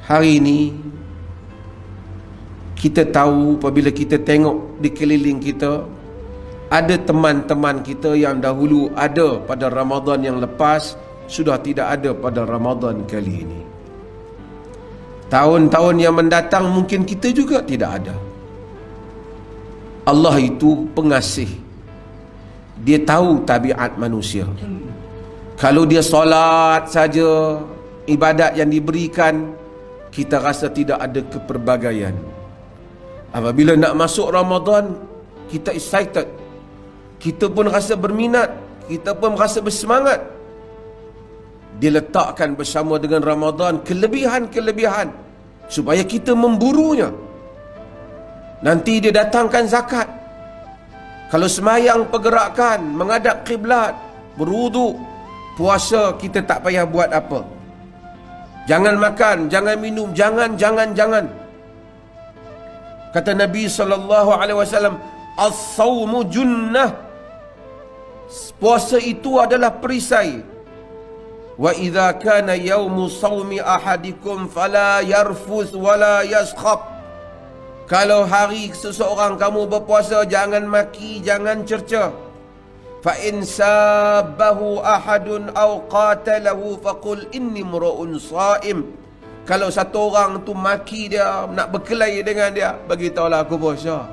Hari ini kita tahu apabila kita tengok di keliling kita, ada teman-teman kita yang dahulu ada pada Ramadan yang lepas sudah tidak ada pada Ramadan kali ini. Tahun-tahun yang mendatang mungkin kita juga tidak ada. Allah itu pengasih. Dia tahu tabiat manusia. Kalau dia solat saja, ibadat yang diberikan, kita rasa tidak ada keperbagaian. Apabila nak masuk Ramadan, kita excited, kita pun rasa berminat, kita pun rasa bersemangat. Dia letakkan bersama dengan Ramadan kelebihan-kelebihan supaya kita memburunya. Nanti dia datangkan zakat. Kalau semayang pergerakan, menghadap kiblat, berwuduk, puasa kita tak payah buat apa. Jangan makan, jangan minum, jangan. Kata Nabi SAW, as-sawmu junnah. Puasa itu adalah perisai. Wa idza kana yaumu sawmi ahadikum fala yarfus wala yaskhab. Kalau hari seseorang kamu berpuasa, jangan maki, jangan cerca. Fa in sabbahu ahadun aw qatalahu faqul inni mura'un sha'im. Kalau satu orang tu maki dia, nak berkelahi dengan dia, bagi tahulah aku puasa.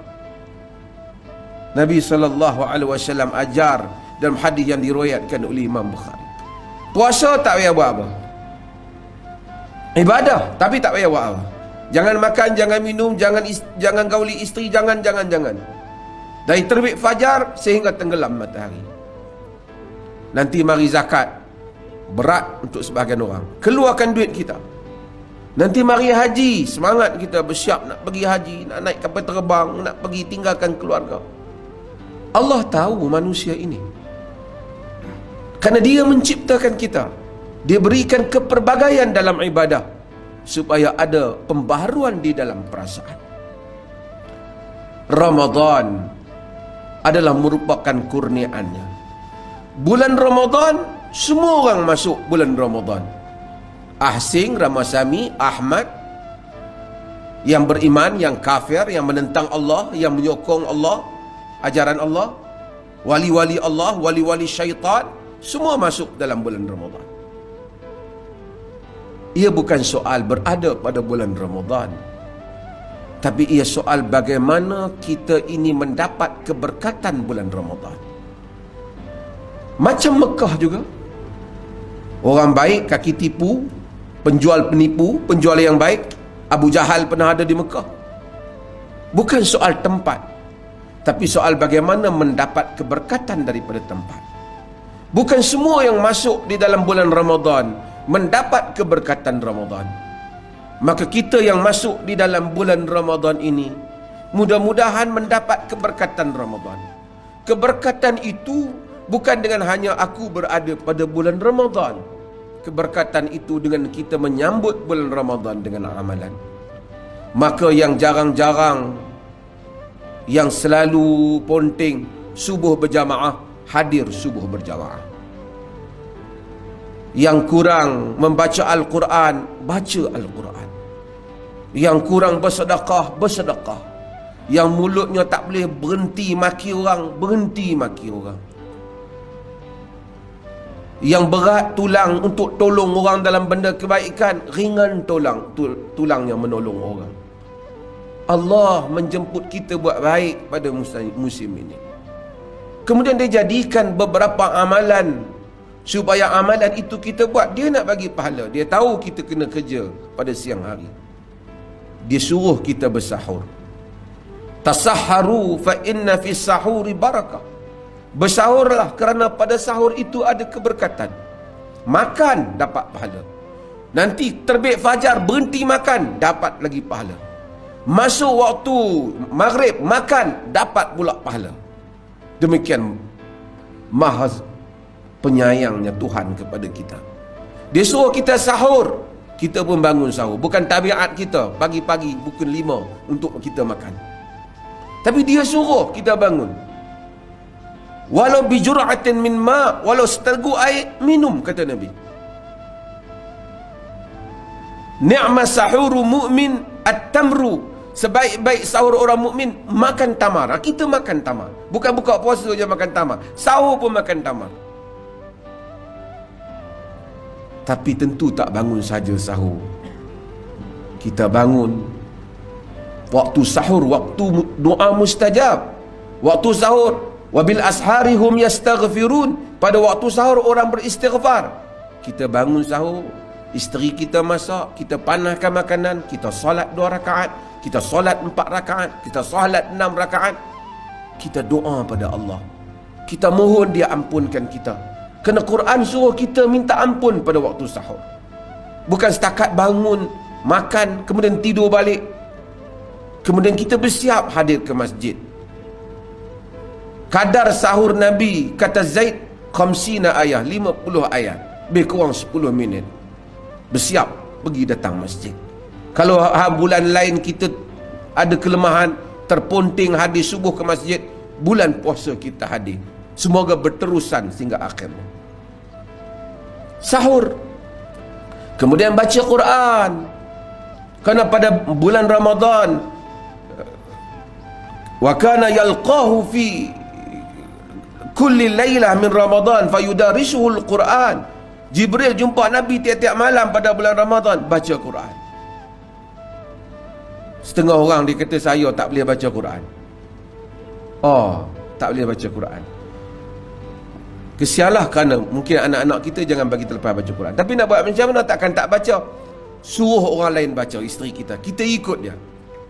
Nabi SAW ajar dalam hadis yang diriwayatkan oleh Imam Bukhari. Puasa tak payah buat apa. Ibadah tapi tak payah buat apa. Jangan makan, jangan minum, jangan gauli isteri, jangan. Dari terbit fajar sehingga tenggelam matahari. Nanti mari zakat. Berat untuk sebahagian orang. Keluarkan duit kita. Nanti mari haji. Semangat kita bersiap nak pergi haji, nak naik kapal terbang, nak pergi tinggalkan keluarga. Allah tahu manusia ini. Kerana dia menciptakan kita. Dia berikan keperbagaian dalam ibadah supaya ada pembaharuan di dalam perasaan. Ramadan adalah merupakan kurniaannya. Bulan Ramadan, semua orang masuk bulan Ramadan. Ahsing, Ramasami, Ahmad, yang beriman, yang kafir, yang menentang Allah, yang menyokong Allah, ajaran Allah, wali-wali Allah, wali-wali syaitan, semua masuk dalam bulan Ramadan. Ia bukan soal berada pada bulan Ramadan, tapi ia soal bagaimana kita ini mendapat keberkatan bulan Ramadan. Macam Mekah juga. Orang baik kaki tipu, penjual penipu, penjual yang baik. Abu Jahal pernah ada di Mekah. Bukan soal tempat, tapi soal bagaimana mendapat keberkatan daripada tempat. Bukan semua yang masuk di dalam bulan Ramadan mendapat keberkatan Ramadan. Maka kita yang masuk di dalam bulan Ramadan ini, mudah-mudahan mendapat keberkatan Ramadan. Keberkatan itu bukan dengan hanya aku berada pada bulan Ramadan. Keberkatan itu dengan kita menyambut bulan Ramadan dengan amalan. Maka yang jarang-jarang, yang selalu ponting subuh berjamaah, hadir subuh berjamaah. Yang kurang membaca Al-Quran, baca Al-Quran. Yang kurang bersedekah, bersedekah. Yang mulutnya tak boleh berhenti maki orang, berhenti maki orang. Yang berat tulang untuk tolong orang dalam benda kebaikan, ringan tulangnya menolong orang. Allah menjemput kita buat baik pada musim ini. Kemudian dia jadikan beberapa amalan supaya amalan itu kita buat. Dia nak bagi pahala. Dia tahu kita kena kerja pada siang hari. Dia suruh kita bersahur. Tasahharu fa inna fi sahuri barakah. Bersahurlah kerana pada sahur itu ada keberkatan. Makan dapat pahala. Nanti terbit fajar berhenti makan, dapat lagi pahala. Masuk waktu maghrib makan, dapat pula pahala. Demikian maha penyayangnya Tuhan kepada kita. Dia suruh kita sahur, kita pun bangun sahur. Bukan tabiat kita pagi-pagi pukul 5 untuk kita makan, tapi dia suruh kita bangun. Walau bijur'atin min ma, walau seteguk air minum, kata Nabi. Ni'mas sahuru mu'min at-tamru. Sebaik-baik sahur orang mukmin makan tamar. Kita makan tamar. Bukan buka puasa je makan tamar. Sahur pun makan tamar. Tapi tentu tak bangun saja sahur. Kita bangun waktu sahur, waktu doa mustajab. Waktu sahur, wabil ashari hum yastaghfirun. Pada waktu sahur orang beristighfar. Kita bangun sahur, isteri kita masak, kita panaskan makanan, kita solat 2 rakaat, kita solat 4 rakaat, kita solat 6 rakaat. Kita doa pada Allah. Kita mohon dia ampunkan kita. Kerana Quran suruh kita minta ampun pada waktu sahur. Bukan setakat bangun, makan, kemudian tidur balik. Kemudian kita bersiap hadir ke masjid. Kadar sahur Nabi, kata Zaid, 50 ayat, 50 ayat. Lebih kurang 10 minit. Bersiap pergi datang masjid. Kalau bulan lain kita ada kelemahan, terponting hadir subuh ke masjid, bulan puasa kita hadir. Semoga berterusan sehingga akhirnya. Sahur. Kemudian baca Quran. Kerana pada bulan Ramadan, wa kana yalqahu fi kulli lailah min Ramadan fayudarisuhu al-Quran. Jibril jumpa Nabi tiap-tiap malam pada bulan Ramadan, baca Quran. Setengah orang dia kata saya tak boleh baca Quran. Oh, tak boleh baca Quran. Kesialah kerana mungkin anak-anak kita jangan bagi terlepas baca Quran. Tapi nak buat macam mana, takkan tak baca. Suruh orang lain baca, isteri kita. Kita ikut dia.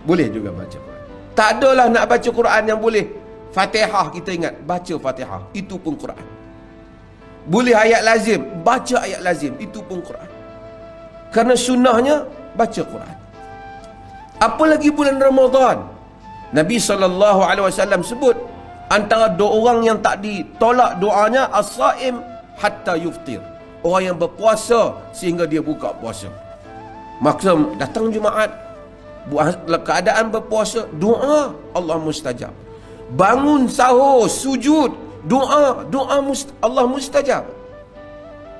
Boleh juga baca Quran. Tak adalah nak baca Quran yang boleh. Fatihah kita ingat, baca Fatihah. Itu pun Quran. Boleh ayat lazim, baca ayat lazim. Itu pun Quran. Kerana sunnahnya, baca Quran. Apalagi bulan Ramadan. Nabi SAW sebut, antara dua orang yang tak ditolak doanya, as-saim hatta yuftir. Orang yang berpuasa sehingga dia buka puasa. Maksud datang Jumaat, keadaan berpuasa, doa Allah mustajab. Bangun sahur, sujud, doa Allah mustajab.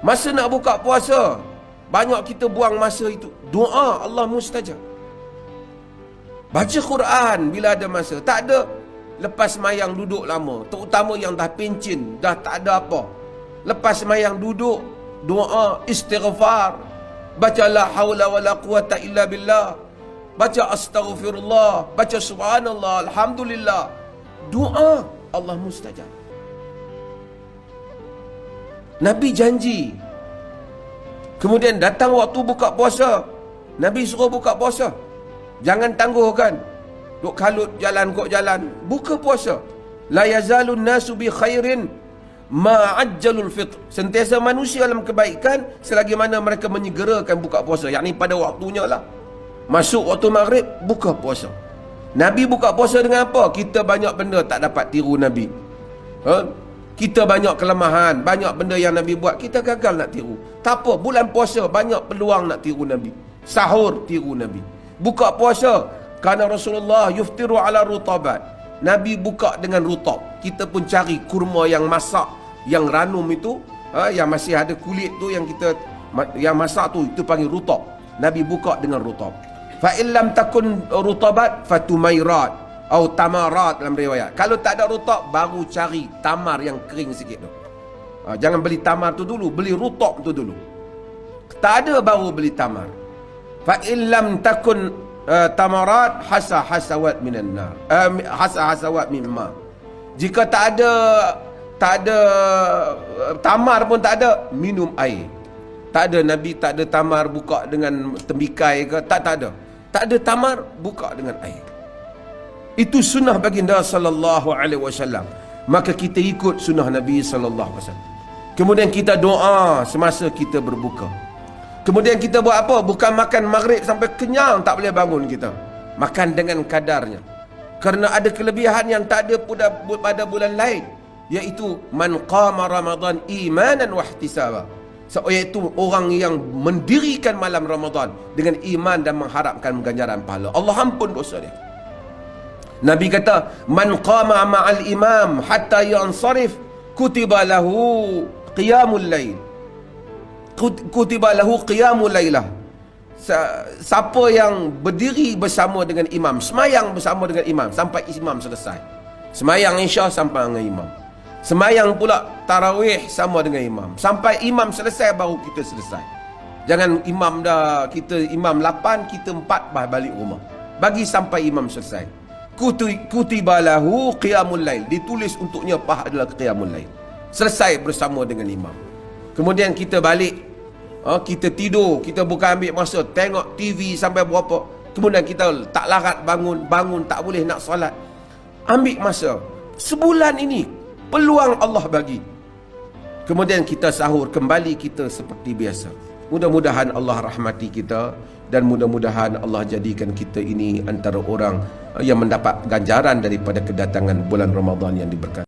Masa nak buka puasa, banyak kita buang masa itu. Doa Allah mustajab. Baca Quran bila ada masa. Tak ada lepas mayang duduk lama, terutama yang dah pencin, dah tak ada apa. Lepas mayang duduk, doa, istighfar, baca la haula wala quwata illa billah, baca astaghfirullah, baca subhanallah, alhamdulillah. Doa Allah mustajab. Nabi janji. Kemudian datang waktu buka puasa, Nabi suruh buka puasa. Jangan tangguhkan. Duk kalut jalan kok jalan. Buka puasa. La yazalun nasu bi khairin ma ajjalul fitr. Sentiasa manusia dalam kebaikan selagi mana mereka menyegerakan buka puasa. Yakni pada waktunya lah. Masuk waktu maghrib, buka puasa. Nabi buka puasa dengan apa? Kita banyak benda tak dapat tiru Nabi. Kita banyak kelemahan, banyak benda yang Nabi buat, kita gagal nak tiru. Tak apa, bulan puasa banyak peluang nak tiru Nabi. Sahur tiru Nabi. Buka puasa, kerana Rasulullah yuftiru ala rutabat. Nabi buka dengan rutab. Kita pun cari kurma yang masak, yang ranum itu, yang masih ada kulit tu, yang kita yang masak tu, itu panggil rutab. Nabi buka dengan rutab. Fa illam takun rutabat fatumairat atau tamarat dalam riwayat. Kalau tak ada rutab, baru cari tamar yang kering sikit tu. Jangan beli tamar tu dulu, beli rutab tu dulu. Tak ada, baru beli tamar. Fa illam takun tamarat hasawat minan nar. Hasawat mimma. Jika tak ada tamar pun tak ada, minum air. Tak ada, Nabi tak ada tamar buka dengan tembikai ke, tak ada. Tak ada tamar, buka dengan air. Itu sunnah baginda sallallahu alaihi wasallam. Maka kita ikut sunnah Nabi sallallahu alaihi wasallam. Kemudian kita doa semasa kita berbuka. Kemudian kita buat apa? Bukan makan maghrib sampai kenyang, tak boleh bangun kita. Makan dengan kadarnya. Kerana ada kelebihan yang tak ada pada bulan lain, iaitu man qama Ramadan imanan wa ihtisaba. Iaitu orang yang mendirikan malam Ramadan dengan iman dan mengharapkan ganjaran pahala. Allah ampun dosa dia. Nabi kata, man qama ma'al imam hatta yansarif kutiba lahu qiyamul lail. Kutiba lahu qiyamul lailah. Siapa yang berdiri bersama dengan imam, semayang bersama dengan imam sampai imam selesai. Semayang Isya sampai dengan imam. Semayang pula tarawih sama dengan imam. Sampai imam selesai baru kita selesai. Jangan imam dah, kita imam 8, kita 4 balik rumah. Bagi sampai imam selesai. Kutiba lahu qiyamul lail, ditulis untuknya pahala qiyamul lail. Selesai bersama dengan imam. Kemudian kita balik, kita tidur, kita bukan ambil masa tengok TV sampai berapa. Kemudian kita tak larat bangun tak boleh nak solat. Ambil masa sebulan ini, peluang Allah bagi. Kemudian kita sahur kembali, kita seperti biasa. Mudah-mudahan Allah rahmati kita, dan mudah-mudahan Allah jadikan kita ini antara orang yang mendapat ganjaran daripada kedatangan bulan Ramadan yang diberkati.